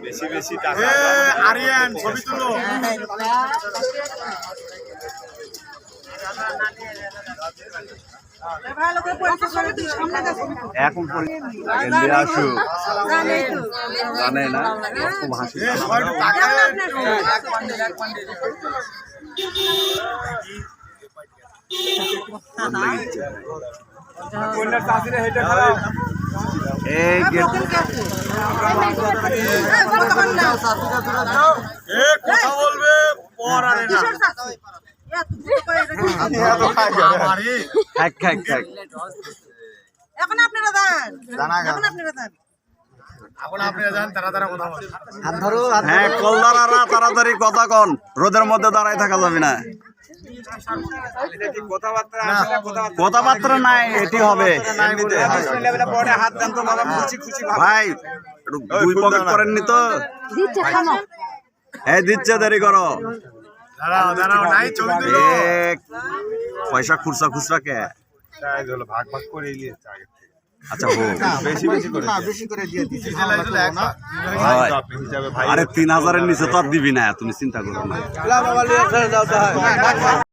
বেশি বেশি টাকা আরিয়ান ছবি তুলো এখন আসু জানে না খুব হাসি এই কথা বলবে পর আরে না এখন আপনারা দেন এখন আপনারা দেন এখন আপনারা জানেন তারা তারা কথা বলে হ্যাঁ কলদারারা তাড়াতাড়ি কথা কন রোদের মধ্যে দাঁড়ায় থাকা যাবে না কথাবার্তা নাই এটি হবে ভাই দুই পকেট করেননি তো হ্যাঁ দিচ্ছে দেরি করো দাঁড়াও দাঁড়াও নাই ছবি তুলো পয়সা খুচরা খুচরা কে ভাগ ভাগ করে নিয়েছে আগে আচ্ছা হোক বেশি বেশি করে দিয়ে দিছি আরে 3000-এর নিচে তো আর দিবি না তুমি চিন্তা করো না